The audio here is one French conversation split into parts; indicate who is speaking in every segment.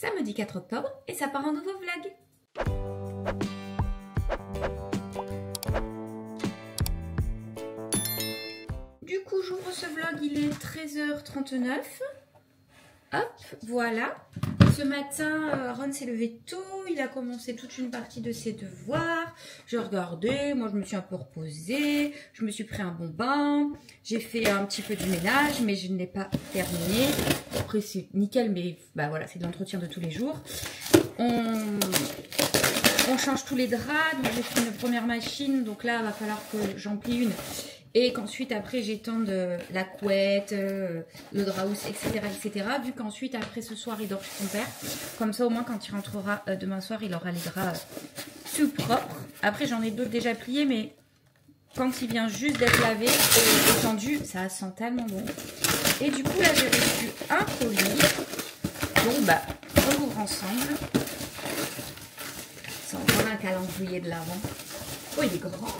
Speaker 1: samedi 4 octobre et ça part un nouveau vlog. Du coup, j'ouvre ce vlog, il est 13h39. Hop, voilà. Ce matin, Ron s'est levé tôt, il a commencé toute une partie de ses devoirs. J'ai regardé, moi je me suis un peu reposée, je me suis pris un bon bain, j'ai fait un petit peu du ménage, mais je ne l'ai pas terminé. Après c'est nickel, mais bah voilà, c'est de l'entretien de tous les jours. On change tous les draps, donc j'ai fait une première machine, donc là il va falloir que j'emplie une. Et qu'ensuite, après, j'étende la couette, le drap housse, etc., etc. Vu qu'ensuite, après, ce soir, il dort chez son père. Comme ça, au moins, quand il rentrera demain soir, il aura les draps tout propres. Après, j'en ai d'autres déjà pliés, mais quand il vient juste d'être lavé et étendu, ça sent tellement bon. Et du coup, là, j'ai reçu un colis. Donc, bah, on l'ouvre ensemble. C'est encore un calendrier de l'Avent. Oh, il est grand.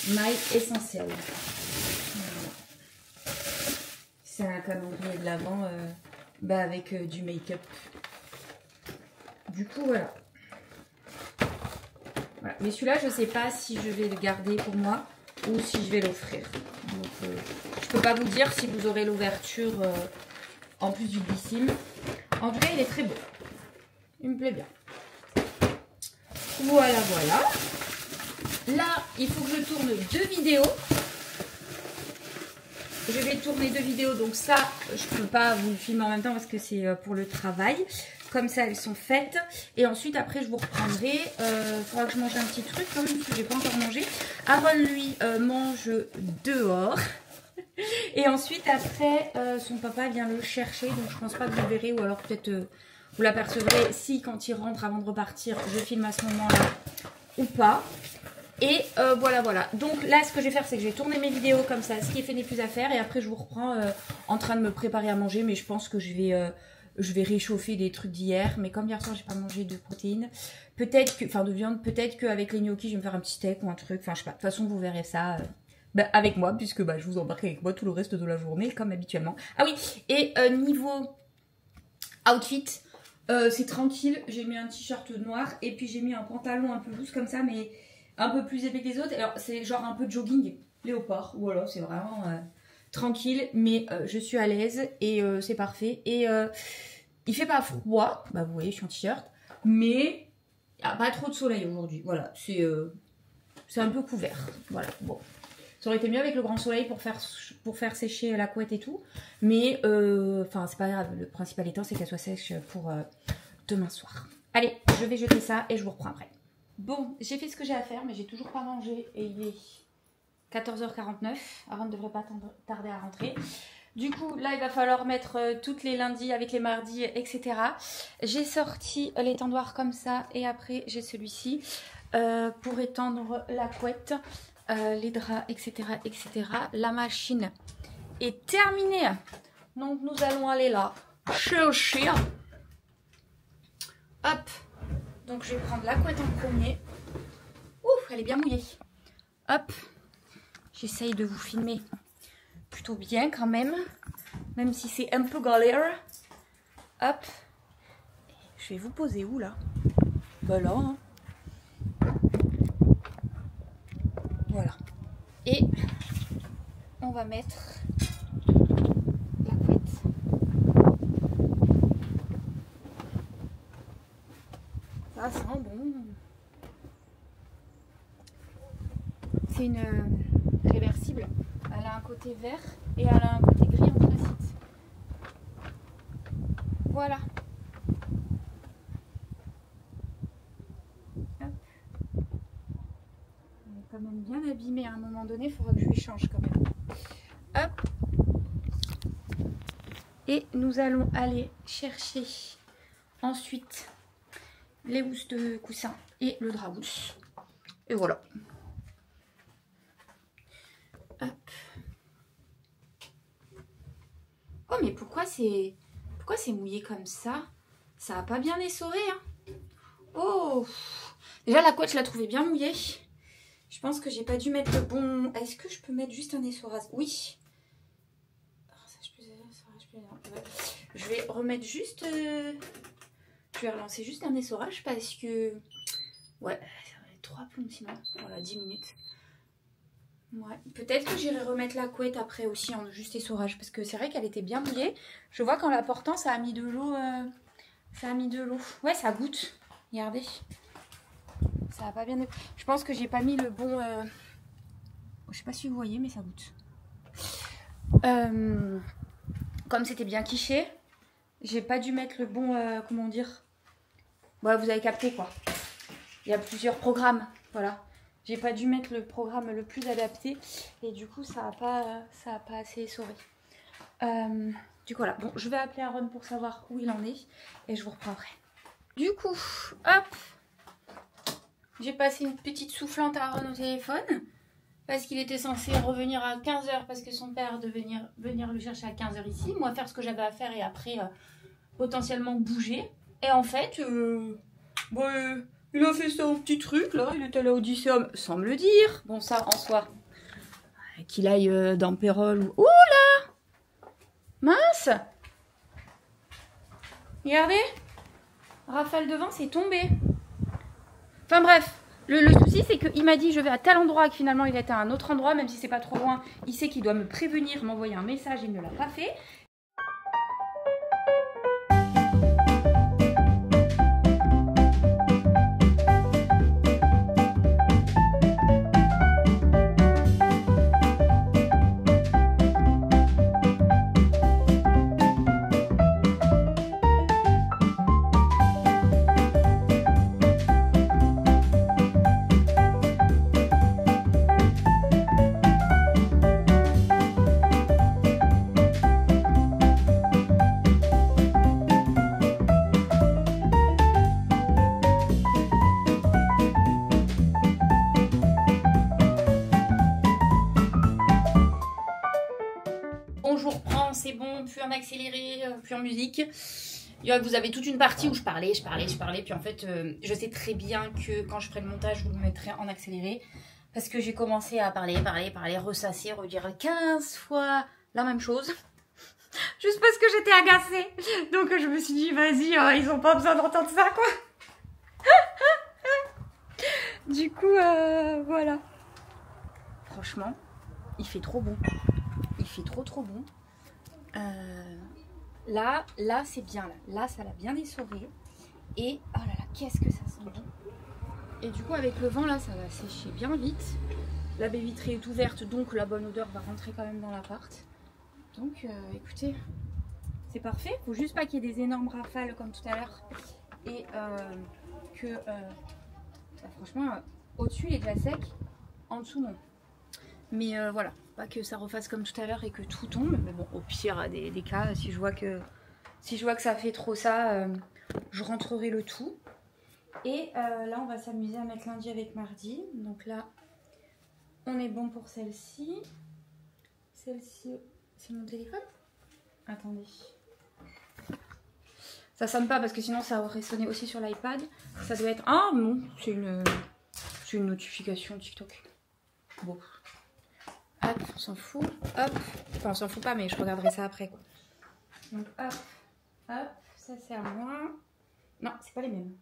Speaker 1: Maille essentielle. C'est un calendrier de l'Avent avec du make-up. Du coup, voilà. Mais celui-là, je ne sais pas si je vais le garder pour moi ou si je vais l'offrir. Donc, je peux pas vous dire si vous aurez l'ouverture en plus du glissime. En tout cas, il est très beau. Il me plaît bien. Voilà, voilà. Là, il faut que je tourne 2 vidéos. Je vais tourner 2 vidéos, donc ça, je ne peux pas vous le filmer en même temps parce que c'est pour le travail. Comme ça, elles sont faites. Et ensuite, après, je vous reprendrai. Il faudra que je mange un petit truc quand même, parce que je n'ai pas encore mangé. Aaron, lui, mange dehors. Et ensuite, après, son papa vient le chercher. Donc, je pense pas que vous le verrez. Ou alors, peut-être, vous l'apercevrez si, quand il rentre avant de repartir, je filme à ce moment-là ou pas. Et voilà, voilà. Donc là, ce que je vais faire, c'est que je vais tourner mes vidéos comme ça. Ce qui est fait n'est plus à faire. Et après, je vous reprends en train de me préparer à manger. Mais je pense que je vais réchauffer des trucs d'hier. Mais comme hier soir, j'ai pas mangé de protéines. Peut-être que, enfin de viande, peut-être qu'avec les gnocchis, je vais me faire un petit steak ou un truc. Enfin, je sais pas. De toute façon, vous verrez ça avec moi. Puisque je vous embarque avec moi tout le reste de la journée, comme habituellement. Ah oui, et niveau outfit, c'est tranquille. J'ai mis un t-shirt noir. Et puis, j'ai mis un pantalon un peu loose comme ça. Mais un peu plus épais que les autres. Alors, c'est genre un peu de jogging léopard. Voilà, c'est vraiment tranquille. Mais je suis à l'aise et c'est parfait. Et il fait pas froid. Bah, vous voyez, je suis en t-shirt. Mais il n'y a pas trop de soleil aujourd'hui. Voilà, c'est un peu couvert. Voilà, bon. Ça aurait été mieux avec le grand soleil pour faire sécher la couette et tout. Mais, enfin, c'est pas grave. Le principal étant, c'est qu'elle soit sèche pour demain soir. Allez, je vais jeter ça et je vous reprends après. Bon, j'ai fait ce que j'ai à faire, mais j'ai toujours pas mangé et il est 14h49. Aaron ne devrait pas tarder à rentrer. Du coup, là, il va falloir mettre toutes les lundis avec les mardis, etc. J'ai sorti l'étendoir comme ça et après, j'ai celui-ci pour étendre la couette, les draps, etc., etc. La machine est terminée. Donc, nous allons aller là chercher. Hop. Donc, je vais prendre la couette en premier. Ouf, elle est bien mouillée. Hop. J'essaye de vous filmer plutôt bien quand même. Même si c'est un peu galère. Hop. Je vais vous poser où là? Bah là. Hein. Voilà. Et on va mettre la couette. Ça sent bon. C'est une réversible. Elle a un côté vert et elle a un côté gris anthracite. Voilà. Hop. Elle est quand même bien abîmée à un moment donné. Il faudra que je lui change quand même. Hop. Et nous allons aller chercher ensuite les housses de coussin et le drap housse. Et voilà. Hop. Oh mais pourquoi c'est mouillé comme ça? Ça a pas bien essoré hein. Oh. Déjà la couette je la trouvais bien mouillée. Je pense que j'ai pas dû mettre le bon. Est-ce que je peux mettre juste un essorage? Oui. Alors, ça, je Je vais remettre juste... Je vais relancer juste un essorage parce que... Ouais, ça va être 3 plombes sinon. Voilà, 10 minutes. Ouais, peut-être que j'irai remettre la couette après aussi en juste essorage parce que c'est vrai qu'elle était bien mouillée. Je vois qu'en la portant, ça a mis de l'eau. Ça a mis de l'eau. Ouais, ça goûte. Regardez. Ça a pas bien... Je pense que j'ai pas mis le bon... Je sais pas si vous voyez, mais ça goûte. Comme c'était bien quiché, j'ai pas dû mettre le bon... comment dire? Ouais, vous avez capté quoi. Il y a plusieurs programmes. Voilà. J'ai pas dû mettre le programme le plus adapté. Et du coup, ça a pas assez essoré. Du coup, voilà. Bon, je vais appeler Aaron pour savoir où il en est. Et je vous reprends après. Du coup, hop. J'ai passé une petite soufflante à Aaron au téléphone. Parce qu'il était censé revenir à 15 h. Parce que son père devait venir le chercher à 15 h ici. Moi, faire ce que j'avais à faire et après, potentiellement bouger. Et en fait, il a fait ça un petit truc, là. Il est allé au Odysseum, sans me le dire. Bon, ça, en soi. Qu'il aille dans Pérol ou... Oh là! Mince! Regardez. Rafale de vent, c'est tombé. Enfin bref. Le souci, c'est qu'il m'a dit je vais à tel endroit et que finalement il était à un autre endroit. Même si c'est pas trop loin, il sait qu'il doit me prévenir, m'envoyer un message. Il ne l'a pas fait. Bonjour, prends, c'est bon, puis en accéléré, puis en musique. Vous avez toute une partie où je parlais, puis en fait, je sais très bien que quand je ferai le montage, je vous le mettrai en accéléré. Parce que j'ai commencé à parler, ressasser, redire 15 fois la même chose. Juste parce que j'étais agacée. Donc je me suis dit, vas-y, ils ont pas besoin d'entendre ça, quoi. Du coup, voilà. Franchement, il fait trop bon. Il fait trop bon. Là c'est bien. Là, ça l'a bien essoré. Et oh là là, qu'est-ce que ça sent bon. Et du coup, avec le vent, là, ça va sécher bien vite. La baie vitrée est ouverte, donc la bonne odeur va rentrer quand même dans l'appart. Donc, écoutez, c'est parfait. Faut juste pas qu'il y ait des énormes rafales comme tout à l'heure. Et que, franchement, au-dessus, il est déjà sec. En dessous, non. Mais voilà, pas que ça refasse comme tout à l'heure et que tout tombe. Mais bon, au pire des cas, si je vois que ça fait trop ça, je rentrerai le tout. Et là, on va s'amuser à mettre lundi avec mardi. Donc là, on est bon pour celle-ci. Celle-ci, c'est mon téléphone? Attendez. Ça sonne pas parce que sinon ça aurait sonné aussi sur l'iPad. Ça doit être... Ah non, c'est une notification TikTok. Bon. Hop, on s'en fout. Hop. Enfin, on s'en fout pas, mais je regarderai ça après, quoi. Donc, hop. Hop. Ça, c'est à moi. Non, c'est pas les mêmes.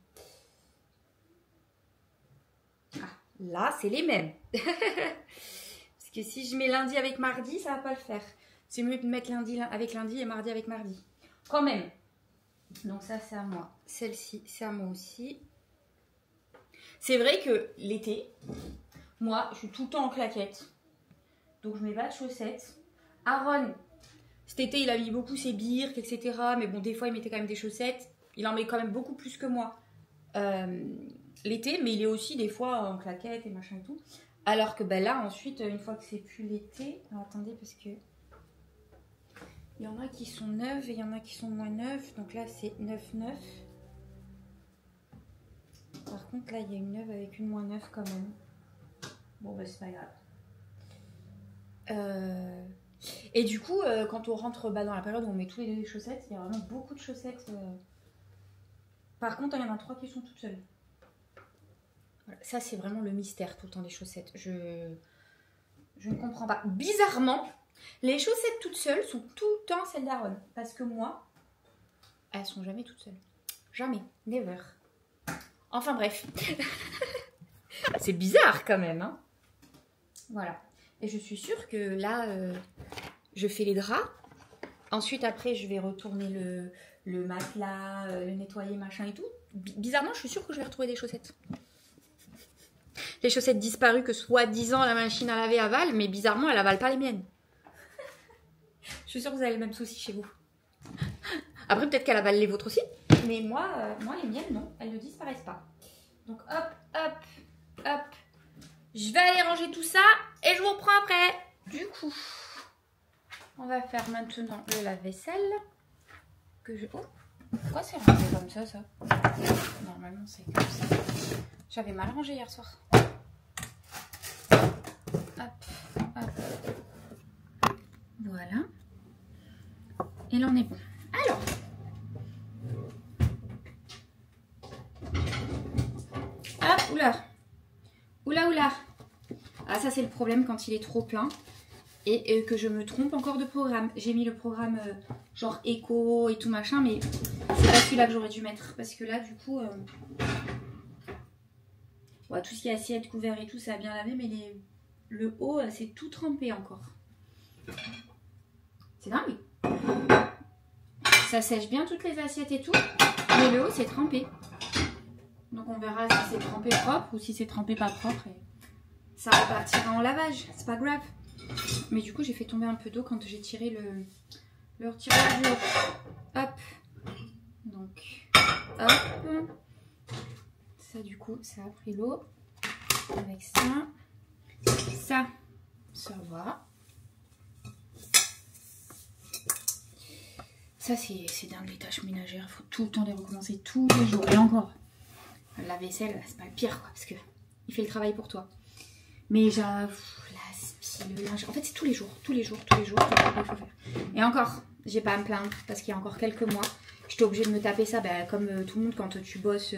Speaker 1: Ah, là, c'est les mêmes. Parce que si je mets lundi avec mardi, ça va pas le faire. C'est mieux de mettre lundi avec lundi et mardi avec mardi. Quand même. Donc, ça, c'est à moi. Celle-ci, c'est à moi aussi. C'est vrai que l'été, moi, je suis tout le temps en claquettes. Donc je mets pas de chaussettes. Aaron, cet été, il a mis beaucoup ses birks, etc. Mais bon, des fois, il mettait quand même des chaussettes. Il en met quand même beaucoup plus que moi l'été. Mais il est aussi des fois en claquettes et machin et tout. Alors que ben là, ensuite, une fois que c'est plus l'été... Alors attendez, parce que... Il y en a qui sont neuves et il y en a qui sont moins neuves. Donc là, c'est 9,9. Par contre, là, il y a une neuve avec une moins neuve quand même. Bon, bah, c'est pas grave. Et du coup, quand on rentre dans la période où on met tous les deux des chaussettes, il y a vraiment beaucoup de chaussettes. Par contre, il y en a 3 qui sont toutes seules. Voilà. Ça, c'est vraiment le mystère tout le temps des chaussettes. Je ne comprends pas. Bizarrement, Les chaussettes toutes seules sont tout le temps celles d'Aaron. Parce que moi, elles sont jamais toutes seules. Jamais. Never. Enfin bref. C'est bizarre quand même. Hein. Voilà. Et je suis sûre que là, je fais les draps. Ensuite, après, je vais retourner le matelas, le nettoyer, machin et tout. Bizarrement, je suis sûre que je vais retrouver des chaussettes. Les chaussettes disparues que soi-disant la machine à laver avale, mais bizarrement, elle avale pas les miennes. Je suis sûre que vous avez le même souci chez vous. Après, peut-être qu'elle avale les vôtres aussi. Mais moi, les miennes, non. Elles ne disparaissent pas. Donc, hop, hop, hop. Je vais aller ranger tout ça et je vous reprends après. Du coup, on va faire maintenant le lave-vaisselle. Oh, pourquoi c'est rangé comme ça, ça? Normalement, c'est comme ça. J'avais mal rangé hier soir. Hop, hop. Voilà. Et là, on est bon. Alors. Hop, oula. Oula, oula. Ah, ça, c'est le problème quand il est trop plein. Et que je me trompe encore de programme. J'ai mis le programme genre éco et tout machin, mais c'est pas celui-là que j'aurais dû mettre. Parce que là, du coup, ouais, tout ce qui est assiette, couvert et tout, ça a bien lavé, mais le haut, c'est tout trempé encore. C'est dingue. Ça sèche bien toutes les assiettes et tout, mais le haut, c'est trempé. Donc on verra si c'est trempé propre ou si c'est trempé pas propre. Et ça repartira en lavage, c'est pas grave. Mais du coup, j'ai fait tomber un peu d'eau quand j'ai tiré le retirage du haut. Hop. Donc, hop. Ça, du coup, ça a pris l'eau. Avec ça, ça va. Ça, c'est dingue, les tâches ménagères. Il faut tout le temps les recommencer tous les jours. Et encore, la vaisselle, c'est pas le pire, quoi, parce que il fait le travail pour toi. Mais j'avoue, le linge, en fait, c'est tous les jours, il faut faire. Et encore, j'ai pas à me plaindre, parce qu'il y a encore quelques mois, j'étais obligée de me taper ça, comme tout le monde quand tu bosses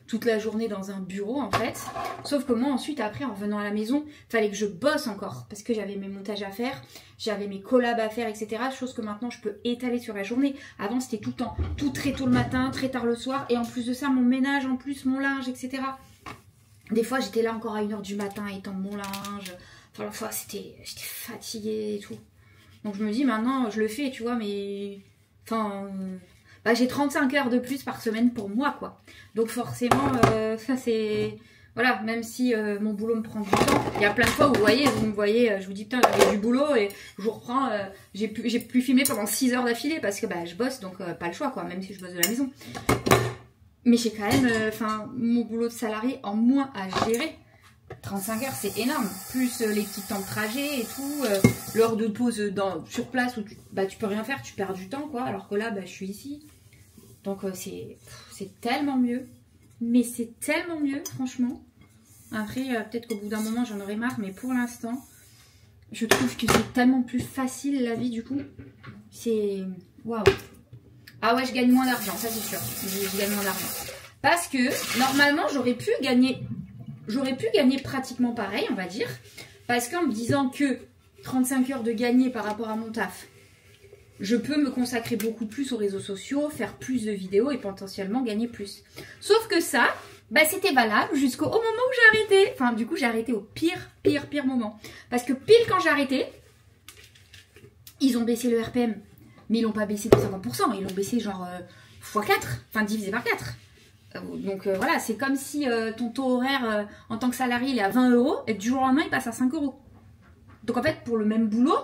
Speaker 1: toute la journée dans un bureau, en fait. Sauf que moi, ensuite, après, en revenant à la maison, il fallait que je bosse encore, parce que j'avais mes montages à faire, j'avais mes collabs à faire, etc. Chose que maintenant, je peux étaler sur la journée. Avant, c'était tout le temps, tout très tôt le matin, très tard le soir, et en plus de ça, mon ménage, en plus, mon linge, etc. Des fois, j'étais là encore à 1 h du matin, étendre mon linge. Enfin, la fois, j'étais fatiguée et tout. Donc, je me dis, maintenant, je le fais, tu vois, mais... Enfin... j'ai 35 heures de plus par semaine pour moi, quoi. Donc, forcément, ça, c'est... Voilà, même si mon boulot me prend du temps. Il y a plein de fois où, vous me voyez, je vous dis, putain, j'avais du boulot et je vous reprends... j'ai pu filmer pendant 6 heures d'affilée parce que je bosse, donc pas le choix, quoi, même si je bosse de la maison. Mais j'ai quand même, mon boulot de salarié en moins à gérer. 35 heures, c'est énorme. Plus les petits temps de trajet et tout, l'heure de pause sur place où tu peux rien faire, tu perds du temps, quoi. Alors que là, je suis ici. Donc c'est tellement mieux. Mais c'est tellement mieux, franchement. Après, peut-être qu'au bout d'un moment, j'en aurai marre. Mais pour l'instant, je trouve que c'est tellement plus facile la vie, du coup. C'est... Waouh. Ah ouais, je gagne moins d'argent, ça c'est sûr. Je gagne moins d'argent. Parce que, normalement, j'aurais pu gagner pratiquement pareil, on va dire. Parce qu'en me disant que 35 heures de gagner par rapport à mon taf, je peux me consacrer beaucoup plus aux réseaux sociaux, faire plus de vidéos et potentiellement gagner plus. Sauf que ça, c'était valable jusqu'au moment où j'ai arrêté. Enfin, du coup, j'ai arrêté au pire moment. Parce que pile quand j'ai arrêté, ils ont baissé le RPM. Mais ils l'ont pas baissé de 50%, ils l'ont baissé genre x4, enfin divisé par 4. Donc voilà, c'est comme si ton taux horaire en tant que salarié il est à 20 € et du jour au lendemain il passe à 5 €. Donc en fait, pour le même boulot,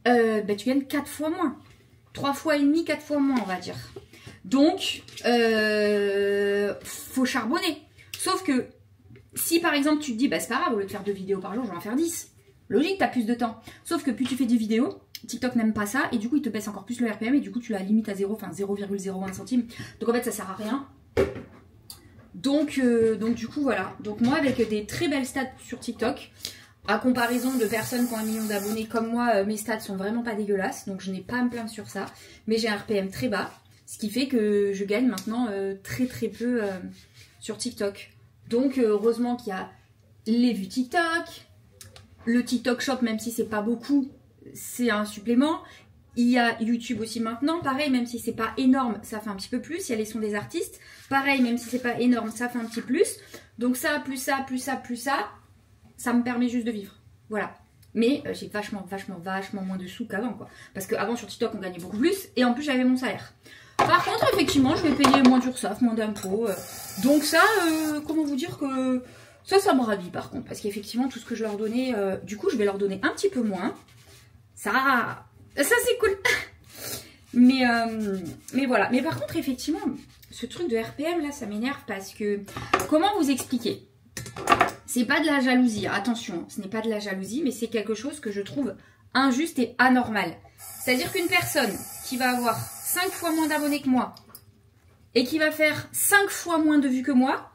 Speaker 1: tu gagnes 4 fois moins. 3 fois et demi, 4 fois moins, on va dire. Donc, faut charbonner. Sauf que si par exemple tu te dis, c'est pas grave, au lieu de faire 2 vidéos par jour, je vais en faire 10. Logique, t'as plus de temps. Sauf que plus tu fais des vidéos, TikTok n'aime pas ça et du coup il te baisse encore plus le RPM et du coup tu la limites à 0, enfin 0,01 centime. Donc en fait ça sert à rien. Donc du coup voilà. Donc moi avec des très belles stats sur TikTok, à comparaison de personnes qui ont 1 million d'abonnés comme moi, mes stats sont vraiment pas dégueulasses. Donc je n'ai pas à me plaindre sur ça. Mais j'ai un RPM très bas. Ce qui fait que je gagne maintenant très peu sur TikTok. Donc heureusement qu'il y a les vues TikTok, le TikTok Shop même si c'est pas beaucoup. c'est un supplément. Il y a YouTube aussi maintenant, pareil, même si c'est pas énorme, ça fait un petit peu plus. Il y a les sons des artistes, pareil, même si c'est pas énorme, ça fait un petit plus. Donc ça, plus ça, plus ça, plus ça, ça me permet juste de vivre. Voilà. Mais j'ai vachement moins de sous qu'avant, quoi. Parce qu'avant, sur TikTok, on gagnait beaucoup plus, et en plus, j'avais mon salaire. Par contre, effectivement, je vais payer moins d'URSSAF, moins d'impôts. Donc ça, comment vous dire que... Ça me ravit, par contre. Parce qu'effectivement, tout ce que je leur donnais, du coup, je vais leur donner un petit peu moins. Ça c'est cool. Mais voilà. Mais par contre, effectivement, ce truc de RPM, là, ça m'énerve parce que... Comment vous expliquer? C'est pas de la jalousie, attention, ce n'est pas de la jalousie, mais c'est quelque chose que je trouve injuste et anormal. C'est-à-dire qu'une personne qui va avoir 5 fois moins d'abonnés que moi et qui va faire 5 fois moins de vues que moi,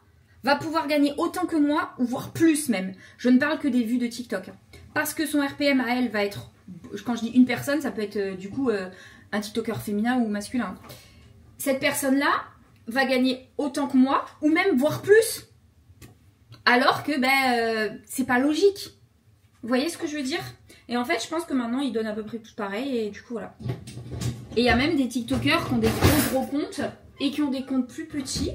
Speaker 1: va pouvoir gagner autant que moi, ou voire plus même. Je ne parle que des vues de TikTok. Parce que son RPM à elle va être... Quand je dis une personne, ça peut être du coup un TikToker féminin ou masculin. Cette personne-là va gagner autant que moi, ou même voire plus. Alors que c'est pas logique. Vous voyez ce que je veux dire? Et en fait, je pense que maintenant, ils donnent à peu près tout pareil. Et du coup, voilà. Et il y a même des TikTokers qui ont des gros comptes et qui ont des comptes plus petits.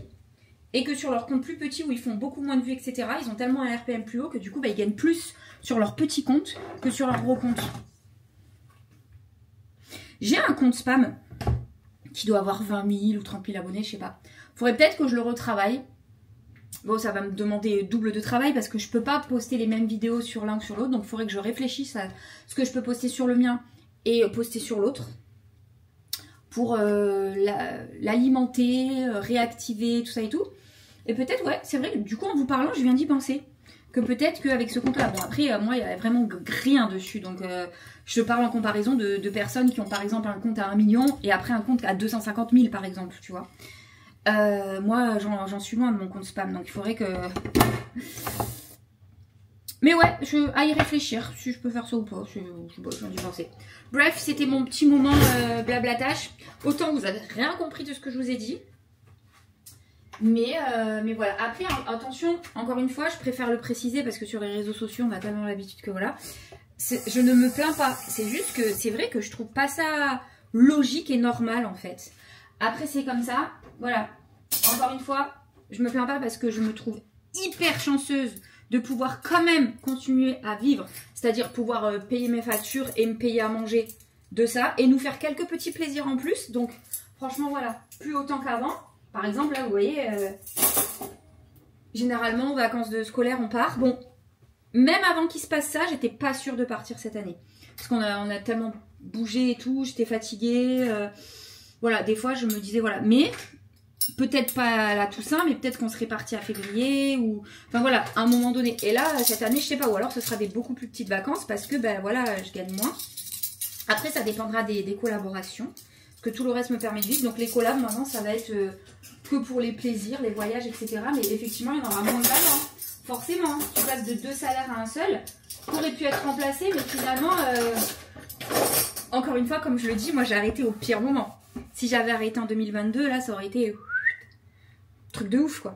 Speaker 1: Et que sur leurs comptes plus petits où ils font beaucoup moins de vues, etc., ils ont tellement un RPM plus haut que du coup, ils gagnent plus sur leurs petits comptes que sur leurs gros comptes. J'ai un compte spam qui doit avoir 20 000 ou 30 000 abonnés, je sais pas. Faudrait peut-être que je le retravaille. Bon, ça va me demander double de travail parce que je peux pas poster les mêmes vidéos sur l'un que sur l'autre. Donc, il faudrait que je réfléchisse à ce que je peux poster sur le mien et poster sur l'autre. Pour l'alimenter, réactiver, tout ça et tout. Et peut-être, ouais, c'est vrai que du coup, en vous parlant, je viens d'y penser. Que peut-être qu'avec ce compte-là, bon après, moi, il n'y avait vraiment rien dessus. Donc, je parle en comparaison de personnes qui ont par exemple un compte à 1 million et après un compte à 250 000 par exemple, tu vois. Moi, j'en suis loin de mon compte spam, donc il faudrait que... Mais ouais, à y réfléchir, si je peux faire ça ou pas, j'en ai pensé. Bref, c'était mon petit moment blablatage. Autant vous avez rien compris de ce que je vous ai dit. Mais voilà. Après, attention, encore une fois, je préfère le préciser parce que sur les réseaux sociaux, on a tellement l'habitude que voilà. Je ne me plains pas. C'est juste que c'est vrai que je trouve pas ça logique et normal en fait. Après, c'est comme ça. Voilà. Encore une fois, je me plains pas parce que je me trouve hyper chanceuse de pouvoir quand même continuer à vivre. C'est-à-dire pouvoir payer mes factures et me payer à manger de ça. Et nous faire quelques petits plaisirs en plus. Donc, franchement, voilà. Plus autant qu'avant. Par exemple, là, vous voyez, généralement, en vacances scolaires, on part. Bon, même avant qu'il se passe ça, j'étais pas sûre de partir cette année. Parce qu'on a tellement bougé et tout, j'étais fatiguée. Voilà, des fois, je me disais, voilà. Mais, peut-être pas à la Toussaint, mais peut-être qu'on serait parti à février ou... Enfin, voilà, à un moment donné. Et là, cette année, je sais pas. Ou alors, ce sera des beaucoup plus petites vacances parce que, voilà, je gagne moins. Après, ça dépendra des collaborations. Que tout le reste me permet de vivre. Donc les collabs maintenant ça va être que pour les plaisirs, les voyages, etc. Mais effectivement il y en aura moins de valeur. Hein. Forcément, tu passes de 2 salaires à un seul. Qui aurait pu être remplacé, mais finalement, encore une fois, comme je le dis, moi j'ai arrêté au pire moment. Si j'avais arrêté en 2022, là ça aurait été truc de ouf quoi.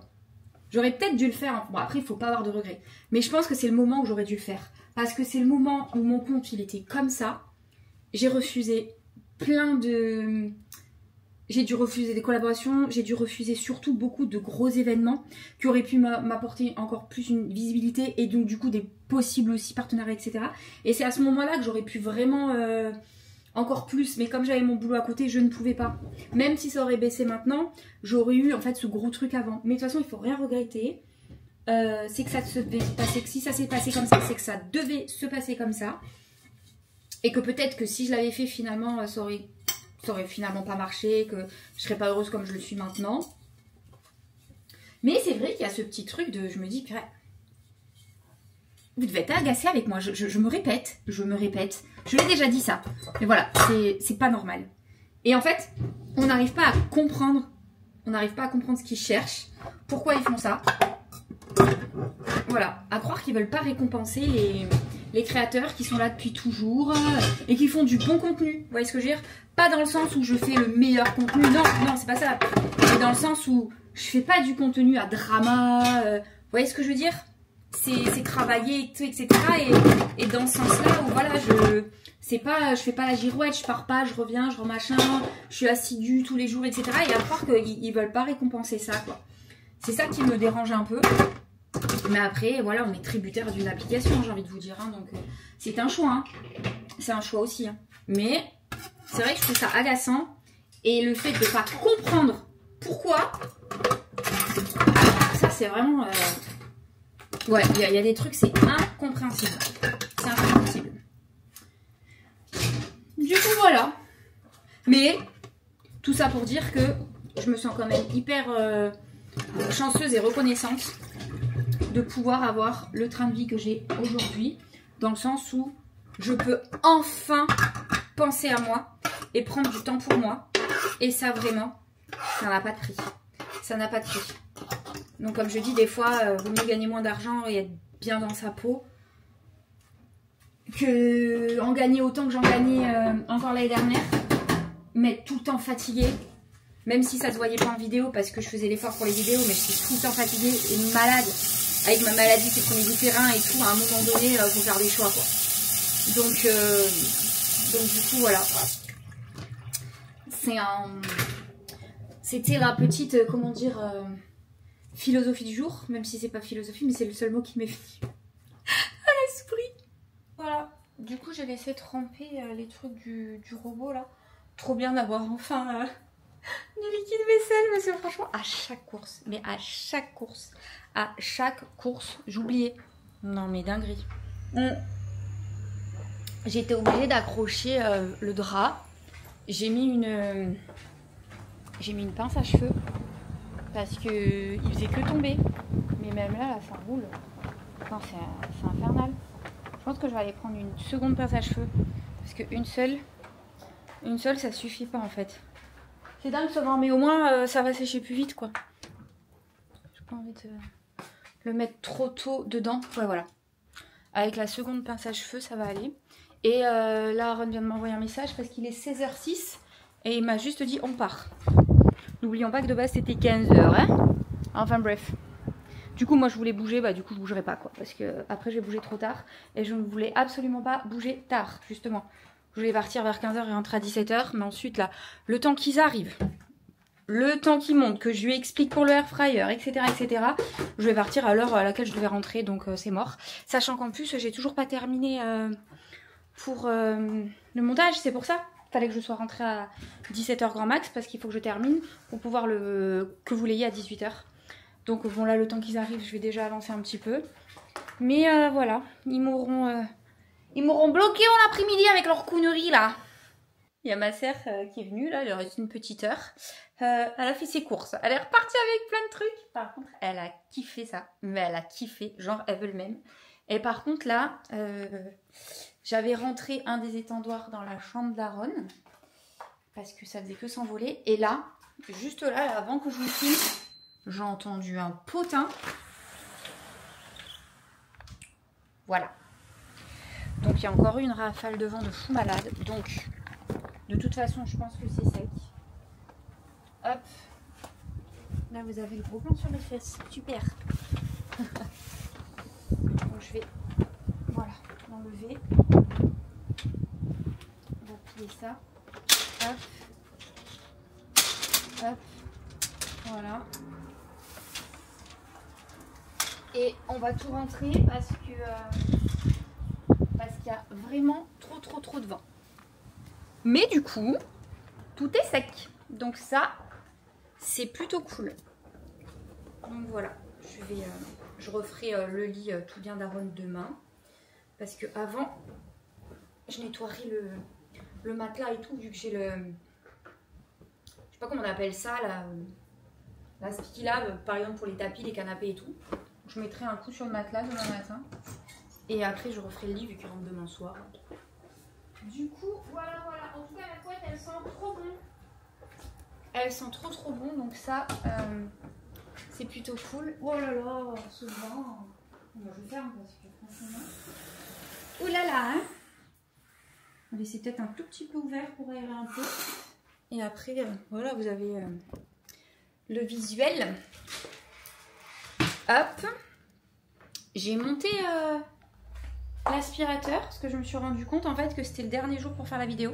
Speaker 1: J'aurais peut-être dû le faire. Hein. Bon après il faut pas avoir de regrets. Mais je pense que c'est le moment où j'aurais dû le faire. Parce que c'est le moment où mon compte il était comme ça. J'ai refusé j'ai dû refuser des collaborations, j'ai dû refuser surtout beaucoup de gros événements qui auraient pu m'apporter encore plus une visibilité et donc du coup des possibles aussi partenariats, etc. Et c'est à ce moment-là que j'aurais pu vraiment encore plus, mais comme j'avais mon boulot à côté, je ne pouvais pas. Même si ça aurait baissé maintenant, j'aurais eu en fait ce gros truc avant. Mais de toute façon, il faut rien regretter. C'est que ça se devait passer, que si ça s'est passé comme ça, c'est que ça devait se passer comme ça. Et que peut-être que si je l'avais fait finalement, ça aurait finalement pas marché, que je serais pas heureuse comme je le suis maintenant. Mais c'est vrai qu'il y a ce petit truc de, je me dis, vous devez être agacé avec moi, je me répète, je l'ai déjà dit ça. Mais voilà, c'est pas normal. Et en fait, on n'arrive pas à comprendre, ce qu'ils cherchent, pourquoi ils font ça. Voilà, à croire qu'ils veulent pas récompenser les créateurs qui sont là depuis toujours et qui font du bon contenu. Vous voyez ce que je veux dire? Pas dans le sens où je fais le meilleur contenu, non, c'est pas ça. Mais dans le sens où je fais pas du contenu à drama. Vous voyez ce que je veux dire? c'est travaillé et tout, etc. Et dans ce sens-là, où voilà, je fais pas la girouette, je pars pas, je reviens, je remachin, je suis assidue tous les jours, etc. Et à croire qu'ils veulent pas récompenser ça, quoi. C'est ça qui me dérange un peu. Mais après, voilà, on est tributaire d'une application, j'ai envie de vous dire. Hein, donc, c'est un choix. Hein. C'est un choix aussi. Hein. Mais c'est vrai que je trouve ça agaçant. Et le fait de ne pas comprendre pourquoi, ça, c'est vraiment... Ouais, il y a des trucs, c'est incompréhensible. C'est incompréhensible. Du coup, voilà. Mais, tout ça pour dire que je me sens quand même hyper chanceuse et reconnaissante de pouvoir avoir le train de vie que j'ai aujourd'hui, dans le sens où je peux enfin penser à moi et prendre du temps pour moi. Et ça, vraiment, ça n'a pas de prix. Ça n'a pas de prix. Donc, comme je dis, des fois, vaut mieux gagner moins d'argent et être bien dans sa peau que en gagner autant que j'en gagnais encore l'année dernière, mais être tout le temps fatiguée. Même si ça se voyait pas en vidéo parce que je faisais l'effort pour les vidéos, mais je suis tout le temps fatiguée et malade. Avec ma maladie, c'est premier du terrain et tout, à un moment donné, il faut faire des choix, quoi. Donc du coup, voilà. C'était la petite, comment dire, philosophie du jour. Même si c'est pas philosophie, mais c'est le seul mot qui m'est venu à l'esprit. Voilà. Du coup, j'ai laissé tremper les trucs du robot, là. Trop bien d'avoir enfin... du liquide vaisselle, parce que franchement, à chaque course, mais à chaque course, j'oubliais. Non mais dinguerie. J'étais obligée d'accrocher le drap. J'ai mis une pince à cheveux parce que il faisait que tomber. Mais même là, ça roule. Enfin, c'est infernal. Je pense que je vais aller prendre une seconde pince à cheveux parce qu'une seule, ça suffit pas en fait. C'est dingue ce vent, mais au moins ça va sécher plus vite, quoi. J'ai pas envie de le mettre trop tôt dedans. Ouais, voilà. Avec la seconde pince à cheveux, ça va aller. Et là, Aaron vient de m'envoyer un message parce qu'il est 16h06 et il m'a juste dit on part. N'oublions pas que de base c'était 15h, hein. Enfin bref. Du coup, moi je voulais bouger, bah du coup je bougerai pas, quoi. Parce que après j'ai bougé trop tard et je ne voulais absolument pas bouger tard, justement. Je voulais partir vers 15h et rentrer à 17h. Mais ensuite, là, le temps qu'ils arrivent, le temps qu'ils montent, que je lui explique pour le air fryer, etc., etc., je vais partir à l'heure à laquelle je devais rentrer. Donc, c'est mort. Sachant qu'en plus, j'ai toujours pas terminé pour le montage. C'est pour ça. Il fallait que je sois rentrée à 17h grand max. Parce qu'il faut que je termine pour pouvoir que vous l'ayez à 18h. Donc, bon, là, le temps qu'ils arrivent, je vais déjà avancer un petit peu. Mais voilà, ils m'auront bloqué en après-midi avec leur conneries là. Il y a ma sœur qui est venue là, il leur reste une petite heure. Elle a fait ses courses. Elle est repartie avec plein de trucs. Par contre, elle a kiffé ça. Mais elle a kiffé, genre elle veut le même. Et par contre là, j'avais rentré un des étendoirs dans la chambre d'Aaron. Parce que ça faisait que s'envoler. Et là, juste là, avant que je vous filme, j'ai entendu un potin. Voilà. Donc il y a encore eu une rafale de vent de fou malade. Donc de toute façon je pense que c'est sec. Hop. Là vous avez le gros plan sur les fesses. Super. Donc je vais voilà l'enlever. On va plier ça. Hop. Hop. Voilà. Et on va tout rentrer parce qu'il y a vraiment trop de vent. Mais du coup, tout est sec. Donc ça, c'est plutôt cool. Donc voilà, je referai le lit tout bien d'Aaron demain. Parce que avant, je nettoierai le matelas et tout, vu que j'ai le... Je sais pas comment on appelle ça, la sticky lave, par exemple pour les tapis, les canapés et tout. Je mettrai un coup sur le matelas demain matin. Et après, je referai le lit vu qu'il rentre demain soir. Du coup, voilà. En tout cas, la couette, elle sent trop bon. Elle sent trop bon. Donc ça, c'est plutôt cool. Oh là là, ce vent. Bon, je ferme parce que franchement... Oh là là, hein. On va laisser peut-être un tout petit peu ouvert pour aérer un peu. Et après, voilà, vous avez le visuel. Hop. j'ai monté l'aspirateur parce que je me suis rendu compte en fait que c'était le dernier jour pour faire la vidéo.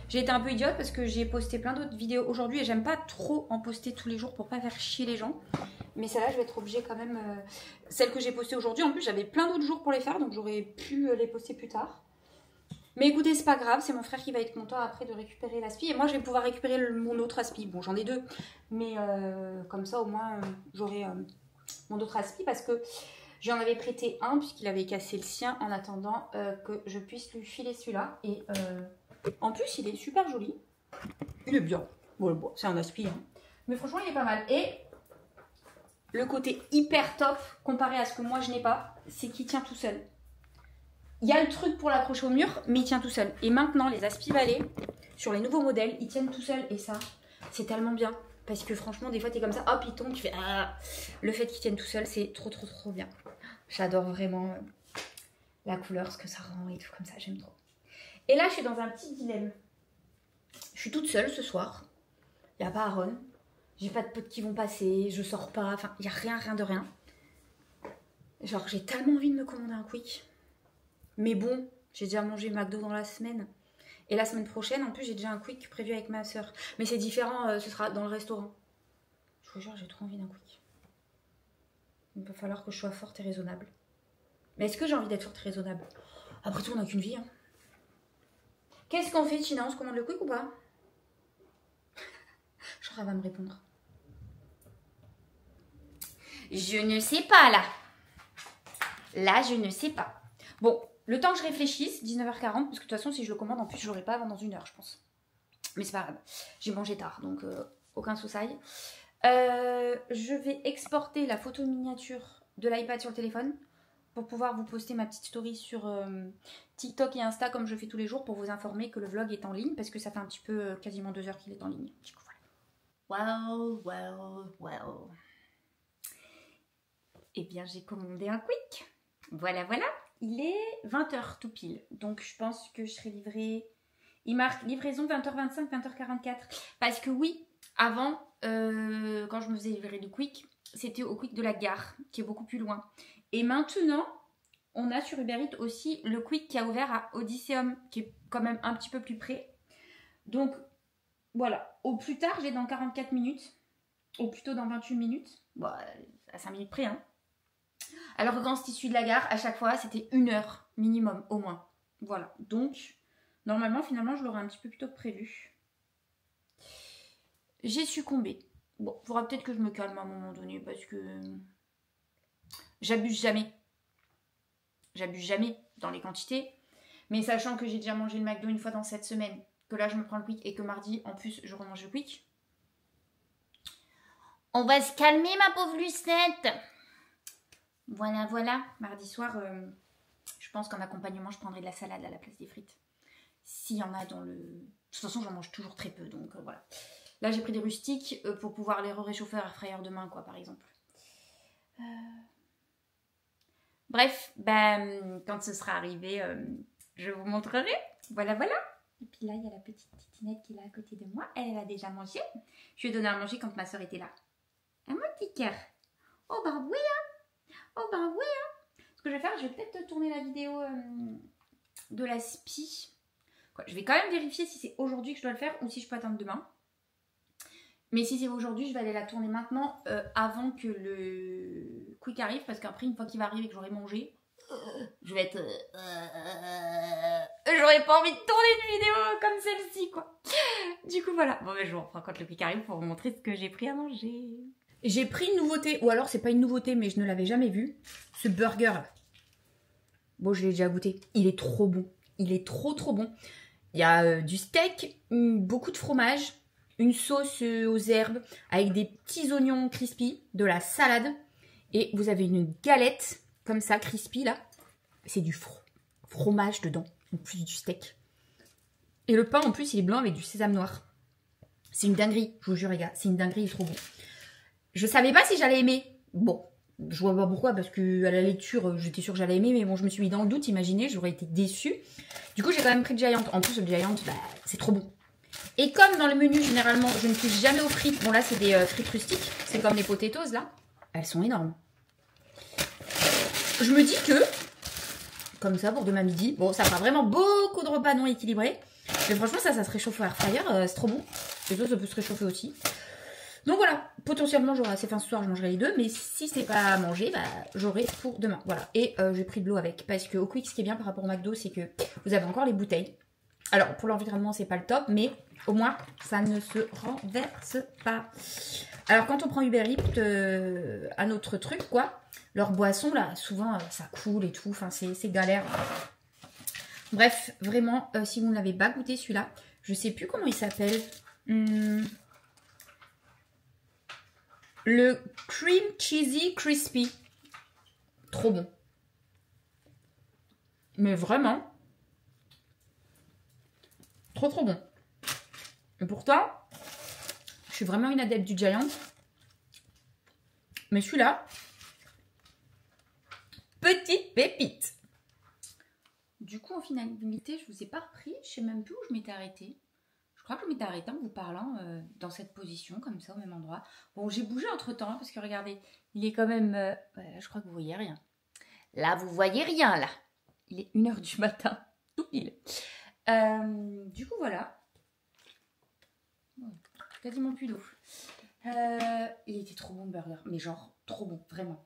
Speaker 1: J'ai été un peu idiote parce que j'ai posté plein d'autres vidéos aujourd'hui et j'aime pas trop en poster tous les jours pour pas faire chier les gens. Mais celle-là, je vais être obligée quand même. Celle que j'ai postée aujourd'hui, en plus, j'avais plein d'autres jours pour les faire, donc j'aurais pu les poster plus tard. Mais écoutez, c'est pas grave, c'est mon frère qui va être content après de récupérer l'aspi. Et moi, je vais pouvoir récupérer mon autre aspi. Bon, j'en ai deux, mais comme ça, au moins, j'aurai mon autre aspi parce que j'en avais prêté un puisqu'il avait cassé le sien en attendant que je puisse lui filer celui-là. Et en plus, il est super joli. Il est bien. Bon, c'est un aspi, hein. Mais franchement, il est pas mal. Et le côté hyper top comparé à ce que moi, je n'ai pas, c'est qu'il tient tout seul. Il y a le truc pour l'accrocher au mur, mais il tient tout seul. Et maintenant, les aspis-balais, sur les nouveaux modèles, ils tiennent tout seuls. Et ça, c'est tellement bien. Parce que franchement, des fois, t'es comme ça, hop, il tombe, tu fais ah. Le fait qu'ils tiennent tout seuls, c'est trop, trop, trop bien. J'adore vraiment la couleur, ce que ça rend et tout comme ça, j'aime trop. Et là, je suis dans un petit dilemme. Je suis toute seule ce soir. Il n'y a pas Aaron. J'ai pas de potes qui vont passer, je sors pas. Enfin, il n'y a rien de rien. Genre, j'ai tellement envie de me commander un quick. Mais bon, j'ai déjà mangé McDo dans la semaine. Et la semaine prochaine, en plus, j'ai déjà un quick prévu avec ma soeur. Mais c'est différent, ce sera dans le restaurant. Je vous jure, j'ai trop envie d'un quick. Il va falloir que je sois forte et raisonnable. Mais est-ce que j'ai envie d'être forte et raisonnable? Après tout, on n'a qu'une vie. Hein. Qu'est-ce qu'on fait, Tina? On se commande le quick ou pas? Genre, elle va me répondre. Je ne sais pas, là. Là, je ne sais pas. Bon, le temps que je réfléchisse, 19h40, parce que de toute façon, si je le commande, en plus, je l'aurai pas avant dans 1 heure, je pense. Mais c'est pas grave. J'ai mangé tard, donc aucun souci. Je vais exporter la photo miniature de l'iPad sur le téléphone pour pouvoir vous poster ma petite story sur TikTok et Insta comme je fais tous les jours pour vous informer que le vlog est en ligne parce que ça fait un petit peu, quasiment 2 heures qu'il est en ligne. Du coup, voilà. Well. Eh bien, j'ai commandé un quick. Voilà. Il est 20h tout pile. Donc, je pense que je serai livrée... Il marque livraison 20h25, 20h44. Parce que oui, avant, quand je me faisais livrer du quick, c'était au quick de la gare, qui est beaucoup plus loin. Et maintenant, on a sur Uber Eats aussi le quick qui a ouvert à Odysseum, qui est quand même un petit peu plus près. Donc, voilà. Au plus tard, j'ai dans 44 minutes. Ou plutôt dans 28 minutes. Bon, à 5 minutes près, hein. Alors que quand c'était issu de la gare, à chaque fois, c'était 1 heure minimum, au moins. Voilà. Donc, normalement, finalement, je l'aurais un petit peu plus tôt que prévu. J'ai succombé. Bon, il faudra peut-être que je me calme à un moment donné parce que j'abuse jamais. J'abuse jamais dans les quantités. Mais sachant que j'ai déjà mangé le McDo 1 fois dans cette semaine, que là, je me prends le quick et que mardi, en plus, je remange le quick. On va se calmer, ma pauvre Lucette. Voilà. Mardi soir, je pense qu'en accompagnement, je prendrai de la salade à la place des frites. S'il y en a dans le... De toute façon, j'en mange toujours très peu, donc voilà. Là, j'ai pris des rustiques pour pouvoir les réchauffer à frayeur demain, quoi, par exemple. Bref, quand ce sera arrivé, je vous montrerai. Voilà. Et puis là, il y a la petite titinette qui est là à côté de moi. Elle a déjà mangé. Je lui ai donné à manger quand ma soeur était là. Ah, mon petit cœur. Oh, bah oui, hein. Ce que je vais faire, je vais peut-être tourner la vidéo de la SPI. Je vais quand même vérifier si c'est aujourd'hui que je dois le faire ou si je peux attendre demain. Mais si c'est aujourd'hui, je vais aller la tourner maintenant avant que le quick arrive. Parce qu'après, une fois qu'il va arriver et que j'aurai mangé, je vais être... J'aurais pas envie de tourner une vidéo comme celle-ci, quoi. Du coup, voilà. Bon, je vous reprends quand le quick arrive pour vous montrer ce que j'ai pris à manger. J'ai pris une nouveauté, ou alors c'est pas une nouveauté, mais je ne l'avais jamais vu. Ce burger là. Bon, je l'ai déjà goûté. Il est trop bon. Il est trop bon. Il y a du steak, beaucoup de fromage, une sauce aux herbes avec des petits oignons crispy, de la salade. Et vous avez une galette comme ça, crispy là. C'est du fromage dedans, en plus du steak. Et le pain en plus, il est blanc avec du sésame noir. C'est une dinguerie, je vous jure les gars. C'est une dinguerie, il est trop bon. Je savais pas si j'allais aimer. Bon, je vois pas pourquoi, parce que à la lecture, j'étais sûre que j'allais aimer, mais bon, je me suis mis dans le doute, imaginez, j'aurais été déçue. Du coup, j'ai quand même pris le Giant. En plus, le Giant, c'est trop bon. Et comme dans le menu, généralement, je ne touche jamais aux frites. Bon, là, c'est des frites rustiques. C'est comme les potatoes, là. Elles sont énormes. je me dis que, comme ça pour demain midi, bon ça fera vraiment beaucoup de repas non équilibrés. Mais franchement ça se réchauffe au air fryer, c'est trop bon. Et ça peut se réchauffer aussi. Donc voilà, potentiellement j'aurai assez faim ce soir, je mangerai les deux. Mais si c'est pas à manger, bah, j'aurai pour demain. Voilà, et j'ai pris de l'eau avec. Parce que au Quick, ce qui est bien par rapport au McDo, c'est que vous avez encore les bouteilles. Alors pour l'environnement c'est pas le top, mais au moins ça ne se renverse pas. Alors quand on prend Uber Eats à notre truc quoi, leur boisson là souvent ça coule et tout, enfin c'est galère. Bref, vraiment si vous ne l'avez pas goûté celui-là, je sais plus comment il s'appelle. Le Cream Cheesy Crispy. Trop bon. Mais vraiment trop bon. Et pourtant, je suis vraiment une adepte du Giant. Mais celui-là, petite pépite. Du coup, en finalité, je vous ai pas repris. Je sais même plus où je m'étais arrêtée. Je crois que je m'étais arrêtée en vous parlant dans cette position, comme ça, au même endroit. Bon, j'ai bougé entre-temps, parce que regardez, il est quand même... je crois que vous voyez rien. Là, vous voyez rien, là. Il est 1h du matin, tout pile. Du coup, voilà. Quasiment plus d'eau. Il était trop bon le burger, mais genre trop bon, vraiment.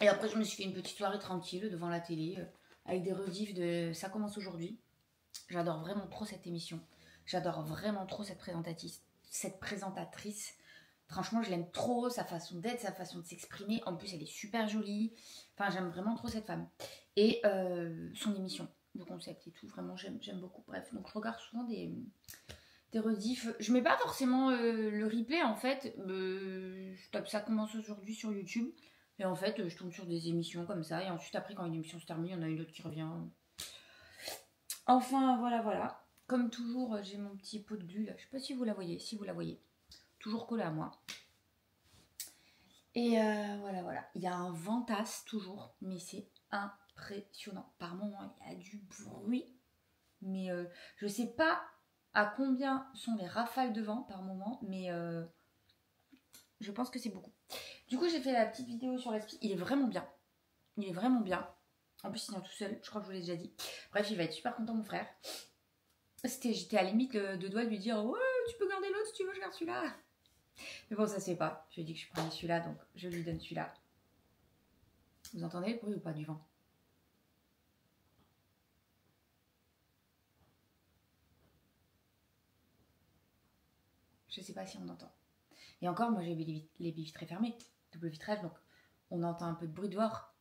Speaker 1: Et après, je me suis fait une petite soirée tranquille devant la télé avec des rediffs de Ça commence aujourd'hui. J'adore vraiment trop cette émission. J'adore vraiment trop cette présentatrice. Franchement, je l'aime trop, sa façon d'être, sa façon de s'exprimer. En plus, elle est super jolie. Enfin, j'aime vraiment trop cette femme. Et son émission, le concept et tout, vraiment, j'aime beaucoup. Bref, donc je regarde souvent des rediffs. Je mets pas forcément le replay, en fait. Je tape Ça commence aujourd'hui sur YouTube. Et en fait, je tombe sur des émissions comme ça. Et ensuite, après, quand une émission se termine, il y en a une autre qui revient. Enfin, voilà. Comme toujours, j'ai mon petit pot de glu là. Je sais pas si vous la voyez. Si vous la voyez. Toujours collé à moi. Et voilà. Il y a un ventasse toujours. Mais c'est impressionnant. Par moment, il y a du bruit. Mais je sais pas à combien sont les rafales de vent par moment. Mais je pense que c'est beaucoup. Du coup, j'ai fait la petite vidéo sur l'aspi. Il est vraiment bien. En plus, il vient tout seul. Je crois que je vous l'ai déjà dit. Bref, il va être super content, mon frère. J'étais à la limite de doigt de lui dire ouais, tu peux garder l'autre si tu veux, je garde celui-là. Mais bon, ça se fait pas. Je lui ai dit que je prenais celui-là, donc je lui donne celui-là. Vous entendez le bruit ou pas du vent? Je sais pas si on entend. Et encore, moi j'ai les baies vitrées fermées, double vitrage, donc on entend un peu de bruit dehors.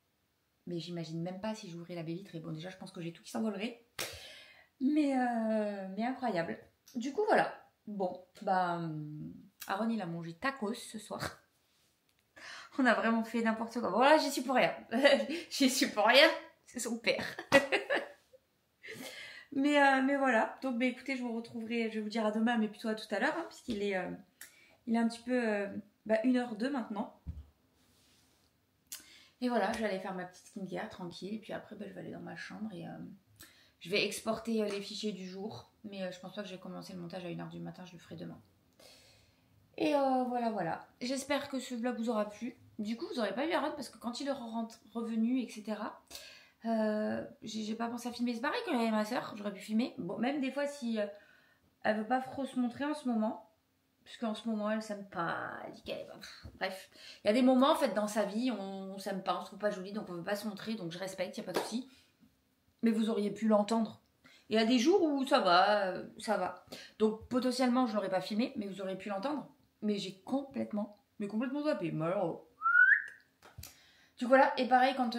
Speaker 1: Mais j'imagine même pas si j'ouvrais la baie vitrée. Bon, déjà, je pense que j'ai tout qui s'envolerait. Mais incroyable. Du coup, voilà. Bon, bah, Aaron, il a mangé tacos ce soir. On a vraiment fait n'importe quoi. Voilà, j'y suis pour rien. J'y suis pour rien. C'est son père. mais voilà. Donc, bah, écoutez, je vous retrouverai, je vais vous dire à demain, mais plutôt à tout à l'heure, hein, puisqu'il est, il est un petit peu 1h02 maintenant. Et voilà, je vais aller faire ma petite skincare tranquille. Et puis après, je vais aller dans ma chambre et je vais exporter les fichiers du jour. Mais je pense pas que je vais commencer le montage à 1h du matin, je le ferai demain. Et voilà. J'espère que ce vlog vous aura plu. Du coup, vous n'aurez pas vu Aaron parce que quand il est revenu, etc., j'ai pas pensé à filmer. C'est pareil quand il y avait ma soeur, j'aurais pu filmer. Bon, même des fois, si elle veut pas trop se montrer en ce moment, parce qu'en ce moment, elle s'aime pas, elle dit qu'elle est pas... Bref, il y a des moments, en fait, dans sa vie, on s'aime pas, on se trouve pas jolie, donc on veut pas se montrer, donc je respecte, il n'y a pas de souci. Mais vous auriez pu l'entendre. Il y a des jours où ça va. Donc potentiellement, je l'aurais pas filmé, mais vous auriez pu l'entendre. Mais j'ai complètement zappé. Alors... Du coup, voilà, et pareil, quand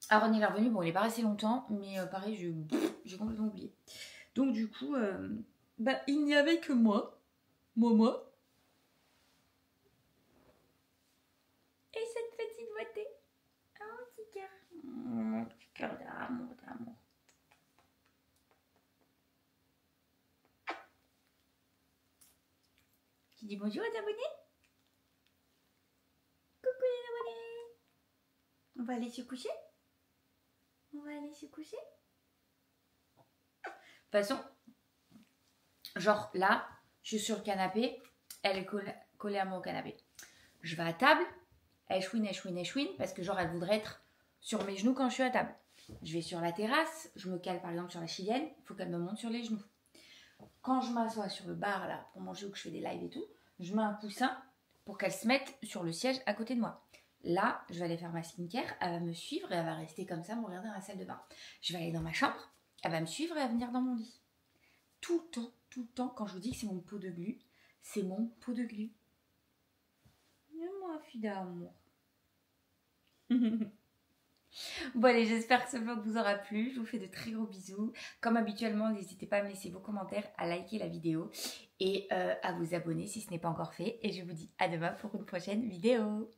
Speaker 1: Aaron est revenu, bon, il est pas resté longtemps, mais pareil, j'ai complètement oublié. Donc du coup... il n'y avait que moi. Et cette petite beauté. Oh, petit cœur. Mon petit cœur d'amour. Tu dis bonjour aux abonnés? Coucou les abonnés. On va aller se coucher? De toute façon, genre là, je suis sur le canapé, elle est collée à moi au canapé. Je vais à table, elle chouine, parce que genre elle voudrait être sur mes genoux quand je suis à table. Je vais sur la terrasse, je me cale par exemple sur la chilienne, il faut qu'elle me monte sur les genoux. Quand je m'assois sur le bar là pour manger ou que je fais des lives et tout, je mets un coussin pour qu'elle se mette sur le siège à côté de moi. Là, je vais aller faire ma skincare, elle va me suivre et elle va rester comme ça, me regarder dans la salle de bain. Je vais aller dans ma chambre, elle va me suivre et elle va venir dans mon lit. Tout le temps, quand je vous dis que c'est mon pot de glu, c'est mon pot de glu. Moi, fille d'amour. Bon allez, j'espère que ce vlog vous aura plu. Je vous fais de très gros bisous. Comme habituellement, n'hésitez pas à me laisser vos commentaires, à liker la vidéo et à vous abonner si ce n'est pas encore fait. Et je vous dis à demain pour une prochaine vidéo.